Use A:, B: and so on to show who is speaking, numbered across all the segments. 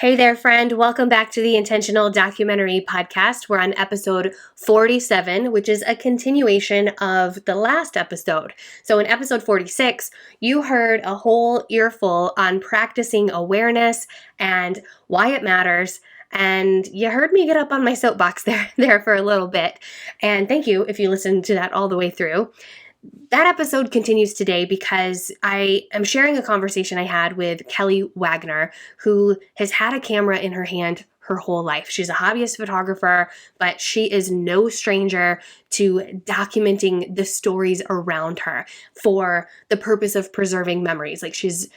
A: Hey there, friend. Welcome back to the Intentional Documentary Podcast. We're on episode 47, which is a continuation of the last episode. So, in episode 46, you heard a whole earful on practicing awareness and why it matters. And you heard me get up on my soapbox there for a little bit. And thank you if you listened to that all the way through. That episode continues today because I am sharing a conversation I had with Kelly Wagner, who has had a camera in her hand her whole life. She's a hobbyist photographer, but she is no stranger to documenting the stories around her for the purpose of preserving memories. Like she's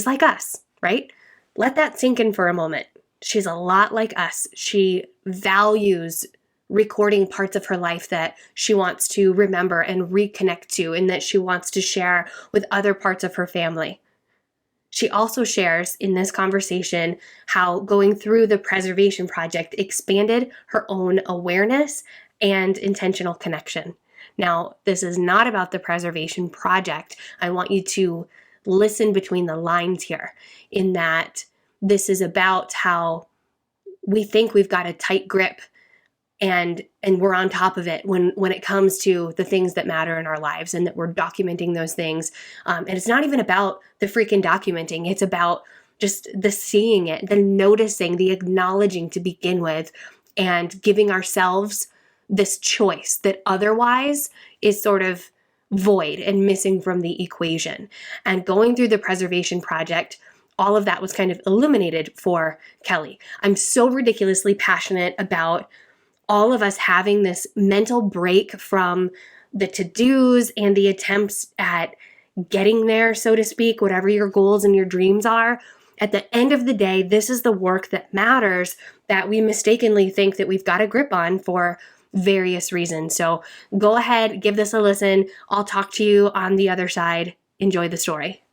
A: like us, right? Let that sink in for a moment. She's a lot like us. She values recording parts of her life that she wants to remember and reconnect to and that she wants to share with other parts of her family. She also shares in this conversation how going through the preservation project expanded her own awareness and intentional connection. Now, this is not about the preservation project. I want you to listen between the lines here, in that this is about how we think we've got a tight grip and we're on top of it when it comes to the things that matter in our lives, and that we're documenting those things. And it's not even about the freaking documenting. It's about just the seeing it, the noticing, the acknowledging to begin with, and giving ourselves this choice that otherwise is sort of void and missing from the equation. And going through the preservation project, all of that was kind of illuminated for Kelly. I'm so ridiculously passionate about all of us having this mental break from the to-dos and the attempts at getting there, so to speak, whatever your goals and your dreams are. At the end of the day, this is the work that matters that we mistakenly think that we've got a grip on for various reasons. So go ahead, give this a listen. I'll talk to you on the other side. Enjoy the story.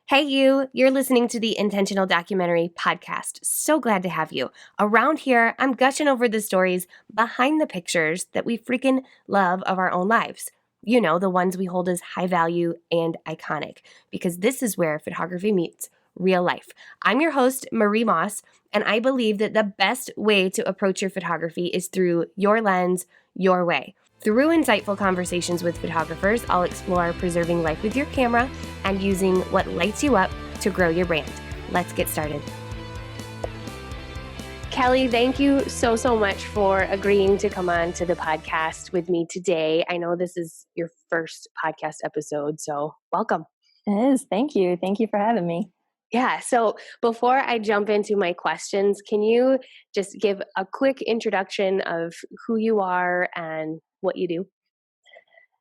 A: Hey, you're listening to the Intentional Documentary Podcast. So glad to have you. Around here, I'm gushing over the stories behind the pictures that we freaking love of our own lives. You know, the ones we hold as high value and iconic, because this is where photography meets real life. I'm your host, Marie Moss, and I believe that the best way to approach your photography is through your lens, your way. Through insightful conversations with photographers, I'll explore preserving life with your camera and using what lights you up to grow your brand. Let's get started. Kelly, thank you so much for agreeing to come on to the podcast with me today. I know this is your first podcast episode, so welcome.
B: It is. Thank you. Thank you for having me.
A: Yeah. So before I jump into my questions, can you just give a quick introduction of who you are and what you do?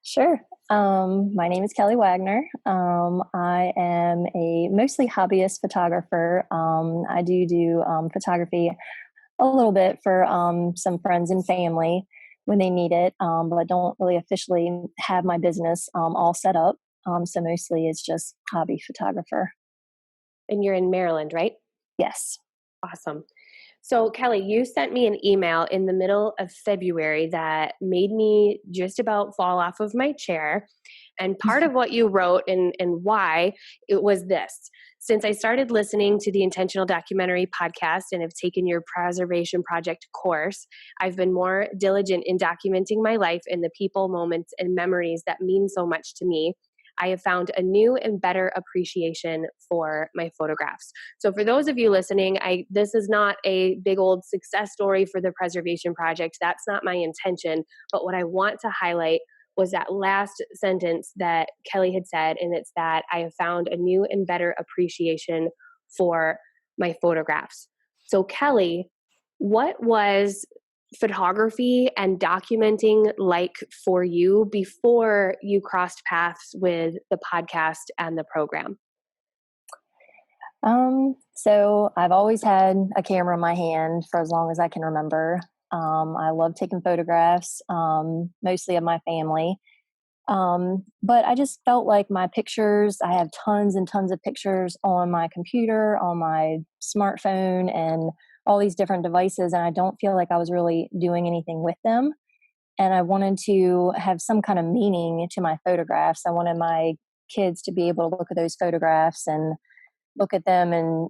B: Sure. My name is Kelly Wagner. I am a mostly hobbyist photographer. I do photography a little bit for some friends and family when they need it, but I don't really officially have my business all set up. So mostly it's just hobby photographer.
A: And you're in Maryland, right?
B: Yes.
A: Awesome. So, Kelly, you sent me an email in the middle of February that made me just about fall off of my chair. And part of what you wrote and why it was this. Since I started listening to the Intentional Documentary Podcast and have taken your Preservation Project course, I've been more diligent in documenting my life and the people, moments, and memories that mean so much to me. I have found a new and better appreciation for my photographs. So for those of you listening, this is not a big old success story for the Preservation Project. That's not my intention. But what I want to highlight was that last sentence that Kelly had said, and it's that I have found a new and better appreciation for my photographs. So Kelly, what was photography and documenting like for you before you crossed paths with the podcast and the program?
B: So I've always had a camera in my hand for as long as I can remember. I love taking photographs, mostly of my family. But I just felt like my pictures, I have tons and tons of pictures on my computer, on my smartphone, and all these different devices. And I don't feel like I was really doing anything with them. And I wanted to have some kind of meaning to my photographs. I wanted my kids to be able to look at those photographs and look at them and,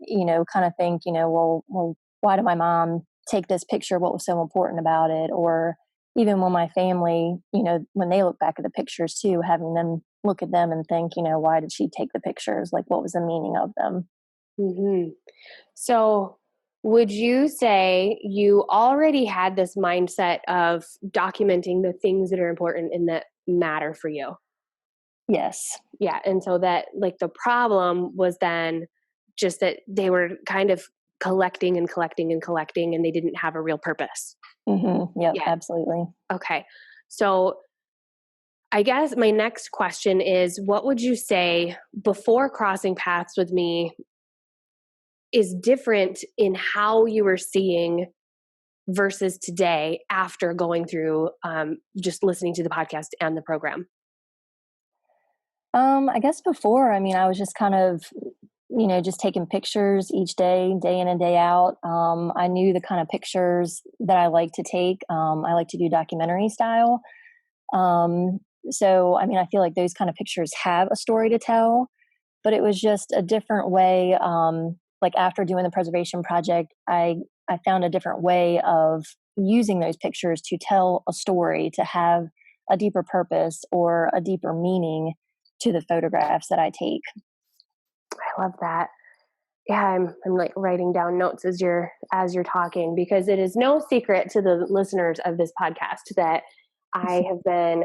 B: kind of think, well, why did my mom take this picture? What was so important about it? Or even when my family, when they look back at the pictures too, having them look at them and think, why did she take the pictures? Like, what was the meaning of them?
A: Mm-hmm. So, would you say you already had this mindset of documenting the things that are important and that matter for you?
B: Yes.
A: Yeah. And so that, like, the problem was then just that they were kind of collecting and collecting and collecting, and they didn't have a real purpose.
B: Yep,
A: Yeah.
B: absolutely.
A: Okay. So, I guess my next question is, what would you say before crossing paths with me is different in how you were seeing versus today after going through just listening to the podcast and the program?
B: I guess before, I was just kind of, just taking pictures each day, day in and day out. I knew the kind of pictures that I like to take. I like to do documentary style. Um, so, I feel like those kind of pictures have a story to tell, but it was just a different way. Like after doing the preservation project, I found a different way of using those pictures to tell a story, to have a deeper purpose or a deeper meaning to the photographs that I take.
A: I love that. Yeah, I'm like writing down notes as you're talking, because it is no secret to the listeners of this podcast that I have been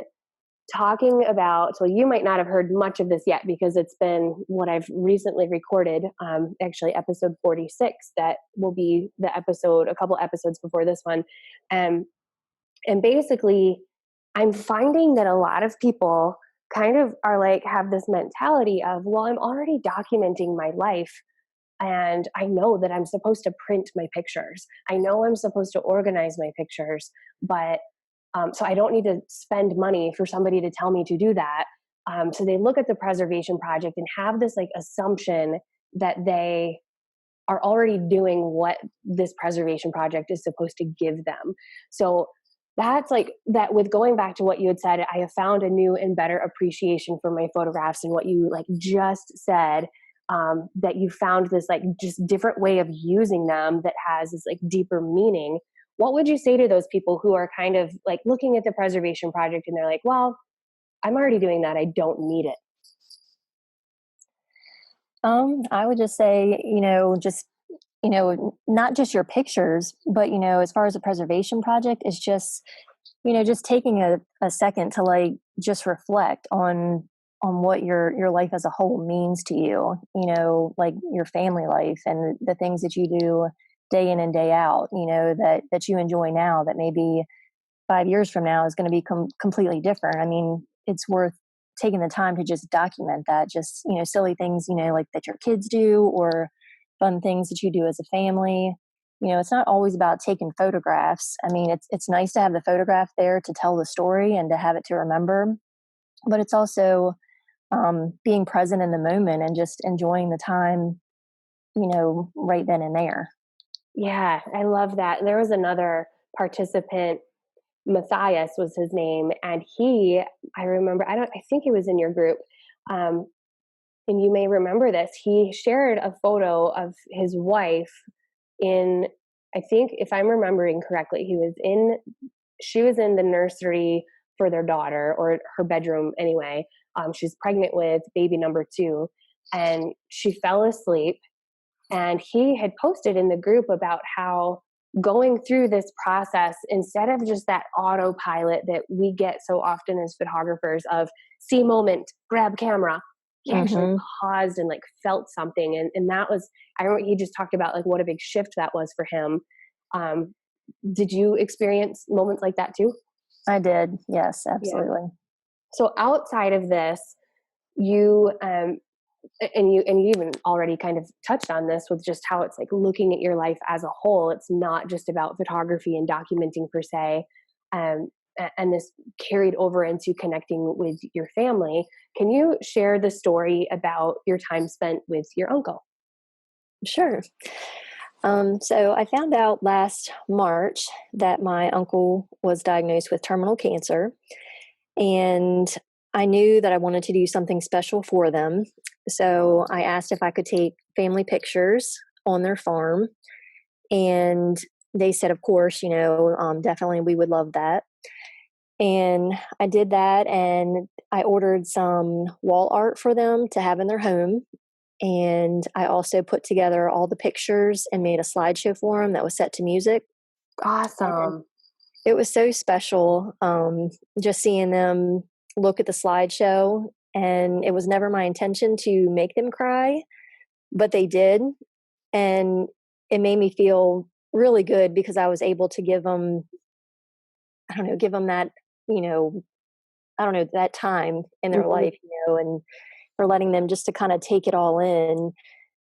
A: talking about. So you might not have heard much of this yet because it's been what I've recently recorded, actually episode 46, that will be the episode a couple episodes before this one. um, and basically I'm finding that a lot of people kind of are like, have this mentality of, well, I'm already documenting my life, and I know that I'm supposed to print my pictures. I know I'm supposed to organize my pictures, but so I don't need to spend money for somebody to tell me to do that. So they look at the preservation project and have this like assumption that they are already doing what this preservation project is supposed to give them. So that's like that. With going back to what you had said, I have found a new and better appreciation for my photographs, and what you like just said, that you found this like just different way of using them that has this like deeper meaning. What would you say to those people who are kind of like looking at the preservation project and they're like, well, I'm already doing that, I don't need it?
B: I would just say, not just your pictures, but, as far as a preservation project, is just, just taking a second to like just reflect on what your life as a whole means to you, like your family life and the things that you do day in and day out, that you enjoy now that maybe 5 years from now is going to be completely different. It's worth taking the time to just document that, just, silly things, like that your kids do, or fun things that you do as a family. It's not always about taking photographs. It's nice to have the photograph there to tell the story and to have it to remember, but it's also being present in the moment and just enjoying the time, right then and there.
A: Yeah, I love that. There was another participant, Matthias was his name, and I remember, I think he was in your group, um, and you may remember this. He shared a photo of his wife in, I think, if I'm remembering correctly, she was in the nursery for their daughter, or her bedroom anyway. She's pregnant with baby number two, and she fell asleep. And he had posted in the group about how going through this process, instead of just that autopilot that we get so often as photographers of see moment, grab camera, he actually
B: Mm-hmm.
A: paused and like felt something. And that was, I remember he just talked about like what a big shift that was for him. Um, did you experience moments like that too?
B: I did. Yes,
A: Yeah.
B: absolutely.
A: So outside of this, you and you even already kind of touched on this with just how it's like looking at your life as a whole. It's not just about photography and documenting per se. Um, and this carried over into connecting with your family. Can you share the story about your time spent with your uncle?
B: Sure. So I found out last March that my uncle was diagnosed with terminal cancer, and I knew that I wanted to do something special for them. So I asked if I could take family pictures on their farm, and they said, of course, definitely we would love that. And I did that, and I ordered some wall art for them to have in their home. And I also put together all the pictures and made a slideshow for them that was set to music. And
A: Awesome.
B: it was so special, just seeing them look at the slideshow. And it was never my intention to make them cry, but they did. And it made me feel really good because I was able to give them, I don't know, give them that, you know, I don't know, that time in their
A: Mhm.
B: life, and for letting them just to kind of take it all in,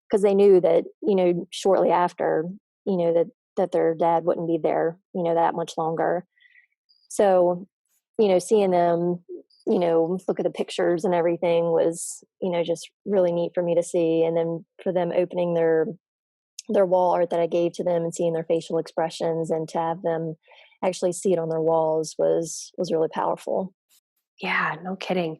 B: because they knew that, shortly after, that their dad wouldn't be there, that much longer. So, seeing them, look at the pictures and everything was, just really neat for me to see. And then for them opening their wall art that I gave to them and seeing their facial expressions and to have them actually see it on their walls was really powerful.
A: Yeah, no kidding.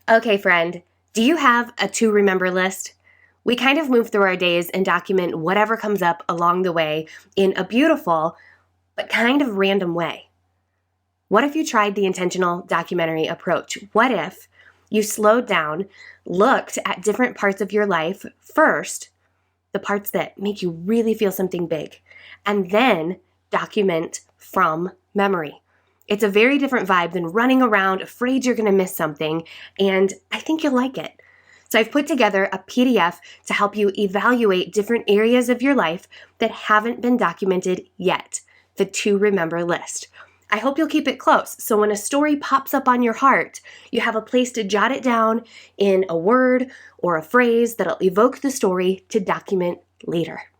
A: Okay, friend, do you have a to remember list? We kind of move through our days and document whatever comes up along the way in a beautiful but kind of random way. What if you tried the intentional documentary approach? What if you slowed down, looked at different parts of your life first, the parts that make you really feel something big, and then document from memory? It's a very different vibe than running around afraid you're going to miss something, and I think you'll like it. So I've put together a PDF to help you evaluate different areas of your life that haven't been documented yet, the to remember list. I hope you'll keep it close so when a story pops up on your heart, you have a place to jot it down in a word or a phrase that'll evoke the story to document later.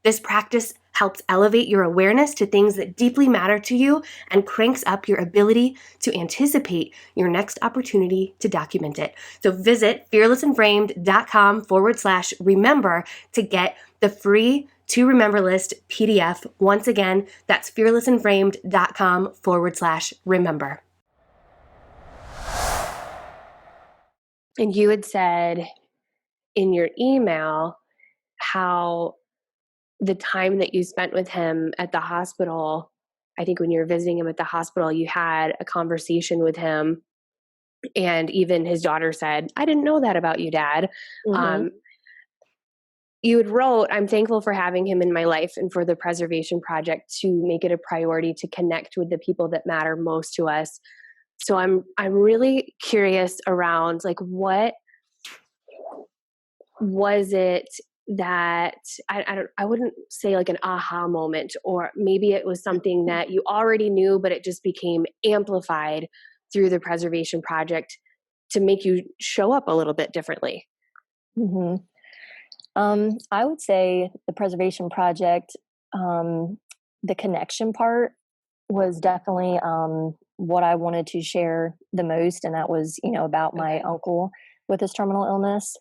A: This practice helps elevate your awareness to things that deeply matter to you and cranks up your ability to anticipate your next opportunity to document it. So visit fearlessandframed.com/remember to get the free to remember list PDF. Once again, that's fearlessandframed.com/remember. And you had said in your email how the time that you spent with him at the hospital, I think when you were visiting him at the hospital, you had a conversation with him. And even his daughter said, I didn't know that about you, Dad.
B: Hmm.
A: Um, you had wrote, I'm thankful for having him in my life and for the preservation project to make it a priority to connect with the people that matter most to us. So I'm really curious around like what was it that I wouldn't say like an aha moment, or maybe it was something that you already knew but it just became amplified through the preservation project to make you show up a little bit differently.
B: Hmm. I would say the preservation project, um, the connection part was definitely what I wanted to share the most, and that was, about my
A: Okay.
B: uncle with his terminal illness.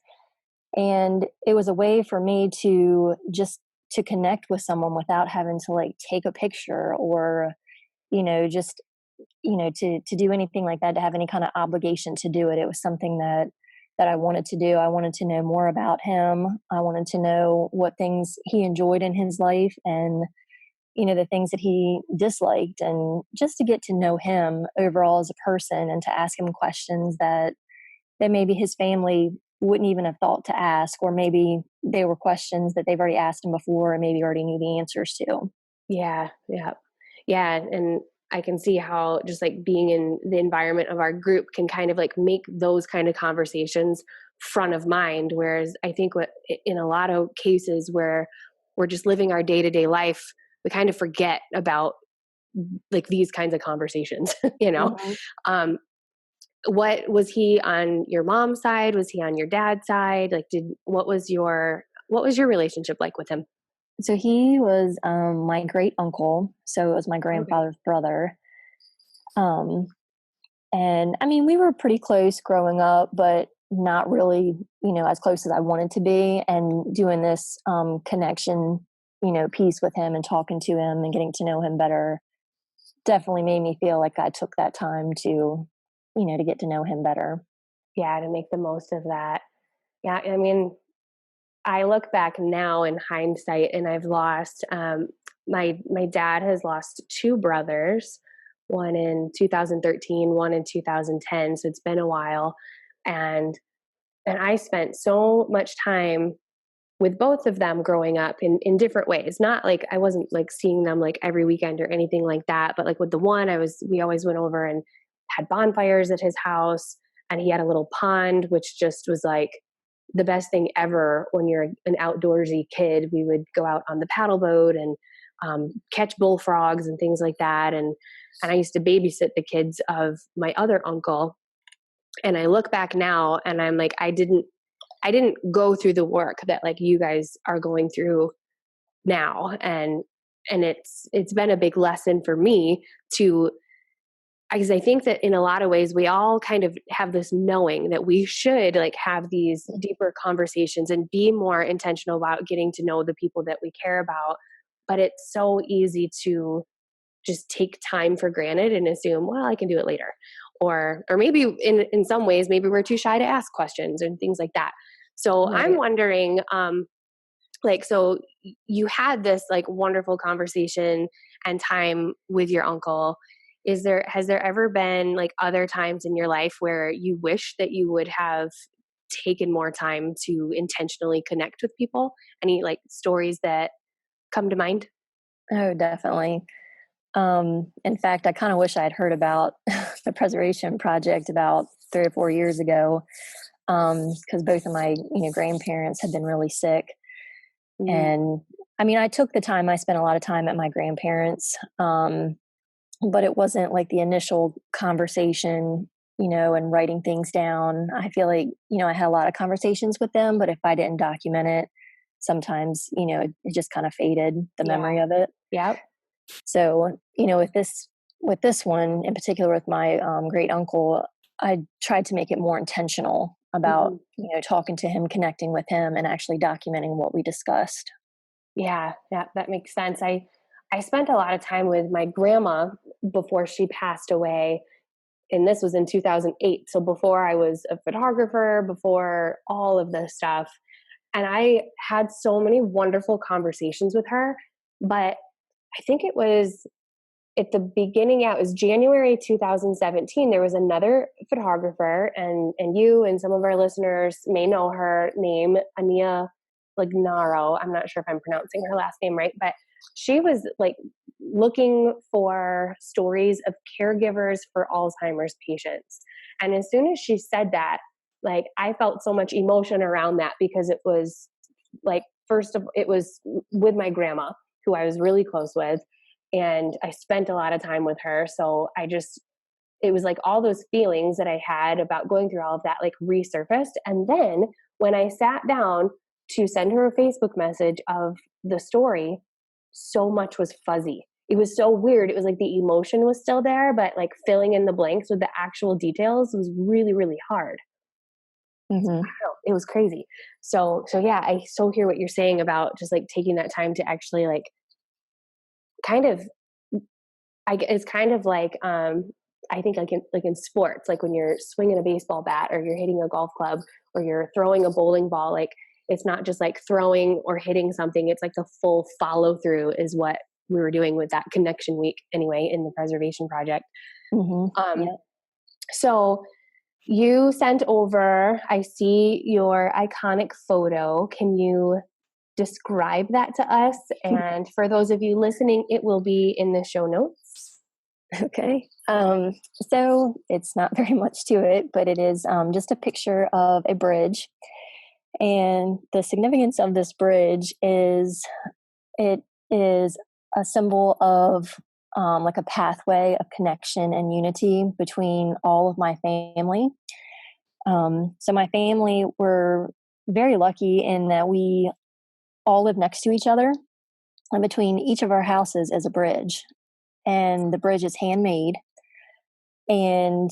B: And it was a way for me to just to connect with someone without having to like take a picture or, just to do anything like that, to have any kind of obligation to do it. It was something that I wanted to do. I wanted to know more about him. I wanted to know what things he enjoyed in his life and the things that he disliked, and just to get to know him overall as a person and to ask him questions that maybe his family wouldn't even have thought to ask, or maybe they were questions that they've already asked him before and maybe already knew the answers to.
A: Yeah, yeah. Yeah, and I can see how just like being in the environment of our group can kind of like make those kind of conversations front of mind, whereas I think what in a lot of cases where we're just living our day-to-day life, we kind of forget about like these kinds of conversations, you know.
B: Hmm.
A: Um what was he on your mom's side? Was he on your dad's side? Like did what was your relationship like with him?
B: So he was my great uncle. So it was my
A: Okay.
B: grandfather's brother. Um, and I mean, we were pretty close growing up, but not really, as close as I wanted to be. And doing this connection, piece with him and talking to him and getting to know him better definitely made me feel like I took that time to to get to know him better.
A: Yeah, to make the most of that. Yeah, I mean, I look back now in hindsight, and I've lost my dad has lost two brothers, one in 2013, one in 2010. So it's been a while, and I spent so much time with both of them growing up in different ways. Not like I wasn't like seeing them like every weekend or anything like that, but like with the one we always went over and had bonfires at his house, and he had a little pond which just was like the best thing ever. When you're an outdoorsy kid, we would go out on the paddle boat and catch bullfrogs and things like that, and I used to babysit the kids of my other uncle. And I look back now and I'm like, I didn't go through the work that like you guys are going through now. And it's been a big lesson for me to, because I think that in a lot of ways we all kind of have this knowing that we should like have these deeper conversations and be more intentional about getting to know the people that we care about. But it's so easy to just take time for granted and assume, well, I can do it later. Or maybe in some ways, maybe we're too shy to ask questions and things like that. So I'm
B: Right.
A: wondering, so you had this like wonderful conversation and time with your uncle. Has there ever been like other times in your life where you wish that you would have taken more time to intentionally connect with people? Any like stories that come to mind?
B: Oh, definitely. In fact, I kind of wish I had heard about the preservation project about 3 or 4 years ago, because both of my grandparents had been really sick.
A: Mm,
B: And I mean, I took the time. I spent a lot of time at my grandparents, but it wasn't like the initial conversation, and writing things down. I feel like I had a lot of conversations with them, but if I didn't document it, sometimes it just kind of faded, the
A: yeah.
B: memory of it.
A: Yep.
B: So, with this one in particular, with my great uncle, I tried to make it more intentional about
A: Hmm.
B: talking to him, connecting with him, and actually documenting what we discussed.
A: Yeah, yeah, that makes sense. I spent a lot of time with my grandma before she passed away, and this was in 2008. So before I was a photographer, before all of this stuff, and I had so many wonderful conversations with her. But I think it was at the beginning, yeah, it was January 2017. There was another photographer, and you and some of our listeners may know her name, Ania Lignaro. I'm not sure if I'm pronouncing her last name right, but she was like looking for stories of caregivers for Alzheimer's patients. And as soon as she said that, like I felt so much emotion around that, because it was like, first of it was with my grandma, who I was really close with, and I spent a lot of time with her. So it was like all those feelings that I had about going through all of that like resurfaced. And then when I sat down to send her a Facebook message of the story, so much was fuzzy. It was so weird. It was like the emotion was still there, but like filling in the blanks with the actual details was really, really hard.
B: Hmm.
A: It was crazy. So yeah, I so hear what you're saying about just like taking that time to actually like kind of it's kind of like I think like in sports, like when you're swinging a baseball bat or you're hitting a golf club or you're throwing a bowling ball, like it's not just like throwing or hitting something. It's like the full follow through is what we were doing with that connection week anyway in the preservation project.
B: Hmm.
A: Um,
B: Yeah.
A: so you sent over, I see your iconic photo. Can you describe that to us? And for those of you listening, it will be in the show notes.
B: Okay. So it's not very much to it, but it is just a picture of a bridge. And the significance of this bridge is it is a symbol of like a pathway of connection and unity between all of my family. So my family were very lucky in that we all live next to each other, and between each of our houses is a bridge, and the bridge is handmade. And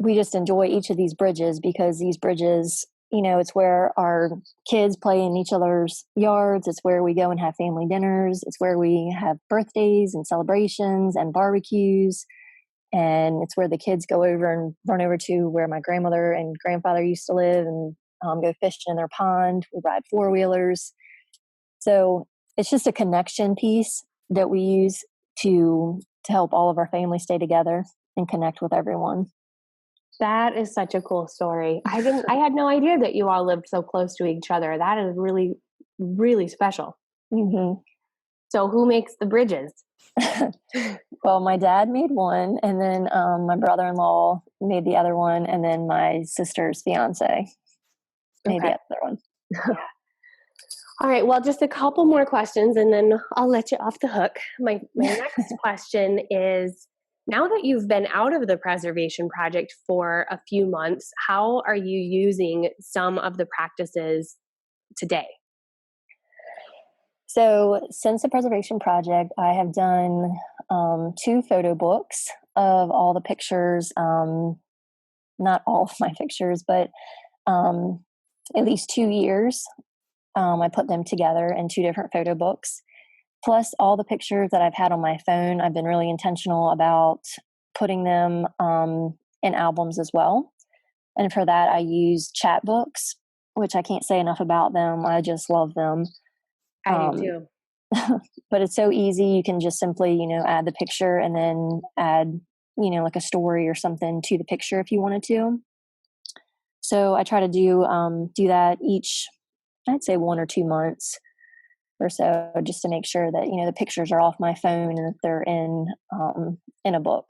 B: we just enjoy each of these bridges because these bridges, it's where our kids play in each other's yards. It's where we go and have family dinners. It's where we have birthdays and celebrations and barbecues. and it's where the kids go over and run over to where my grandmother and grandfather used to live, and go fishing in their pond. We ride four-wheelers. So it's just a connection piece that we use to help all of our family stay together and connect with everyone.
A: That is such a cool story. I had no idea that you all lived so close to each other. That is really, really special.
B: Mm-hmm.
A: So who makes the bridges?
B: Well, my dad made one, and then my brother-in-law made the other one, and then my sister's fiance made the other one.
A: Yeah. All right. Well, just a couple more questions, and then I'll let you off the hook. My next question is, now that you've been out of the preservation project for a few months, how are you using some of the practices today?
B: So, since the preservation project, I have done 2 photo books of all the pictures. Not all of my pictures, but at least 2 years. I put them together in 2 different photo books. Plus, all the pictures that I've had on my phone, I've been really intentional about putting them in albums as well. And for that, I use chat books, which I can't say enough about them. I just love them.
A: I do too.
B: But it's so easy. You can just simply, add the picture and then add, like a story or something to the picture if you wanted to. So I try to do that each, I'd say 1 or 2 months or so, just to make sure that the pictures are off my phone and that they're in a book.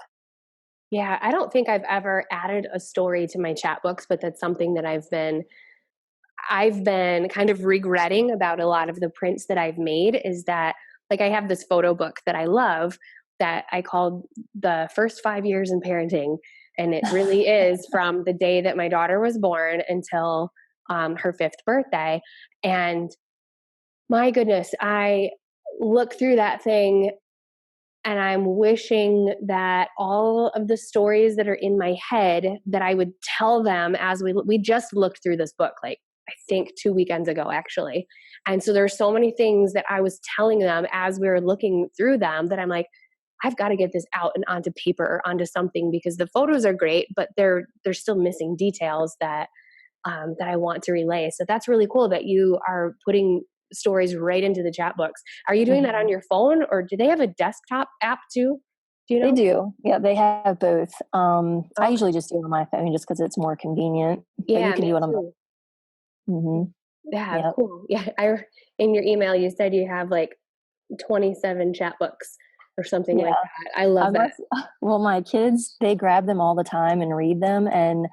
A: Yeah, I don't think I've ever added a story to my chat books, but that's something that I've been kind of regretting about a lot of the prints that I've made, is that, like, I have this photo book that I love that I called The First 5 Years in Parenting. And it really is from the day that my daughter was born until her 5th birthday. And my goodness, I look through that thing and I'm wishing that all of the stories that are in my head, that I would tell them as we just looked through this book, like, I think 2 weekends ago, actually. And so there's so many things that I was telling them as we were looking through them that I'm like, I've got to get this out and onto paper or onto something, because the photos are great, but they're still missing details that I want to relay. So that's really cool that you are putting stories right into the chat books. Are you doing that on your phone, or do they have a desktop app too? Do you know?
B: They do. Yeah, they have both. I usually just do it on my phone just because it's more convenient. But
A: Yeah,
B: you can
A: me
B: do it on
A: too.
B: both.
A: Yeah,
B: Yep.
A: cool. Yeah, in your email you said you have like 27 chat books or something
B: Yeah.
A: like that. I love that.
B: Well, my kids, they grab them all the time and read them. And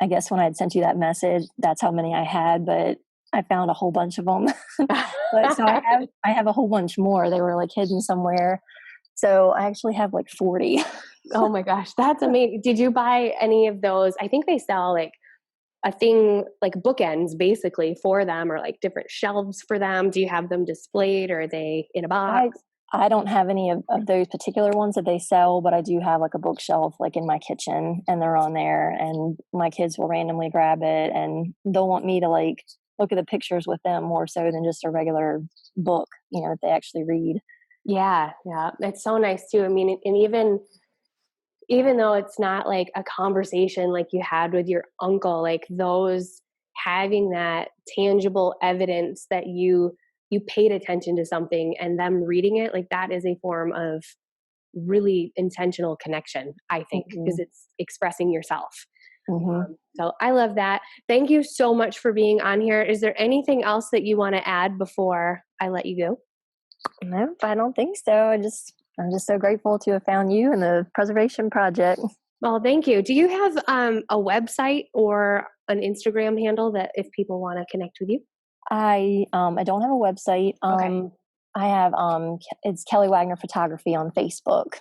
B: I guess when I had sent you that message, that's how many I had. But I found a whole bunch of them. But so I have a whole bunch more. They were like hidden somewhere. So I actually have like 40.
A: Oh my gosh, that's amazing. Did you buy any of those? I think they sell like a thing, like bookends basically for them, or like different shelves for them. Do you have them displayed, or are they in a
B: I
A: box?
B: I don't have any of those particular ones that they sell, but I do have like a bookshelf like in my kitchen, and they're on there, and my kids will randomly grab it and they'll want me to like look at the pictures with them more so than just a regular book, that they actually read.
A: Yeah, yeah. It's so nice too. I mean, and even though it's not like a conversation like you had with your uncle, like those, having that tangible evidence that you paid attention to something and them reading it, like that is a form of really intentional connection, I think, because
B: Mhm.
A: it's expressing yourself.
B: Mhm.
A: So I love that. Thank you so much for being on here. Is there anything else that you want to add before I let you go?
B: Nope, I don't think so. I'm just so grateful to have found you and the preservation project.
A: Well, thank you. Do you have a website or an Instagram handle that if people want to connect with you?
B: I don't have a website.
A: Okay.
B: I have it's Kelly Wagner Photography on Facebook.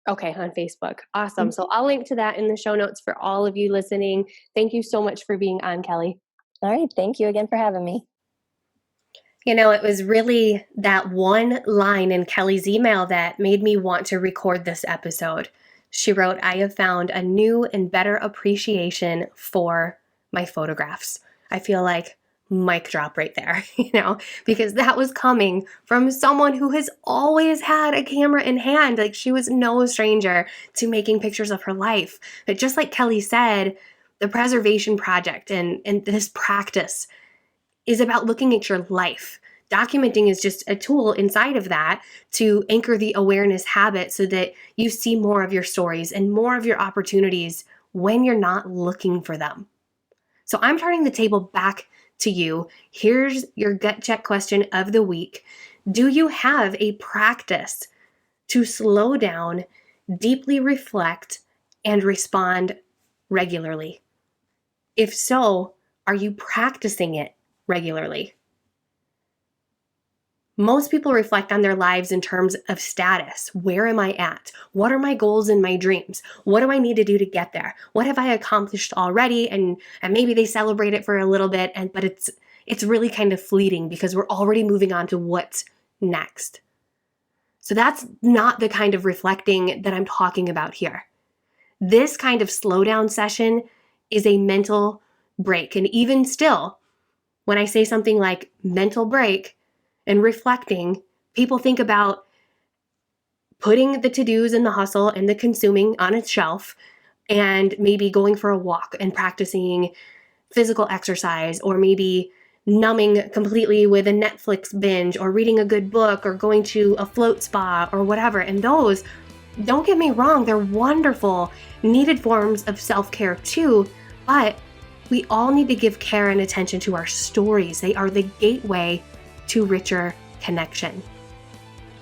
A: Okay, on Facebook. Awesome. So
B: Mhm.
A: I'll link to that in the show notes for all of you listening. Thank you so much for being on, Kelly.
B: All right, thank you again for having me.
A: It was really that one line in Kelly's email that made me want to record this episode. She wrote, I have found a new and better appreciation for my photographs. I feel like Mic drop right there, because that was coming from someone who has always had a camera in hand. Like, she was no stranger to making pictures of her life. But just like Kelly said, the preservation project and this practice is about looking at your life. Documenting is just a tool inside of that to anchor the awareness habit so that you see more of your stories and more of your opportunities when you're not looking for them. So I'm turning the table back to you. Here's your gut check question of the week. Do you have a practice to slow down, deeply reflect, and respond regularly? If so, are you practicing it regularly? Most people reflect on their lives in terms of status. Where am I at? What are my goals and my dreams? What do I need to do to get there? What have I accomplished already? And maybe they celebrate it for a little bit, but it's really kind of fleeting because we're already moving on to what's next. So that's not the kind of reflecting that I'm talking about here. This kind of slowdown session is a mental break. And even still, when I say something like mental break and reflecting, people think about putting the to-dos and the hustle and the consuming on a shelf and maybe going for a walk and practicing physical exercise, or maybe numbing completely with a Netflix binge or reading a good book or going to a float spa or whatever. And those, don't get me wrong, they're wonderful, needed forms of self-care too, but we all need to give care and attention to our stories. They are the gateway to richer connection.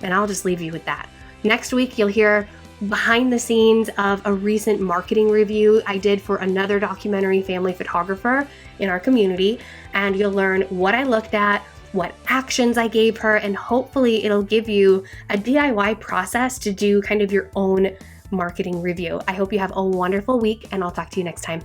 A: And I'll just leave you with that. Next week, you'll hear behind the scenes of a recent marketing review I did for another documentary family photographer in our community. And you'll learn what I looked at, what actions I gave her, and hopefully it'll give you a DIY process to do kind of your own marketing review. I hope you have a wonderful week, and I'll talk to you next time.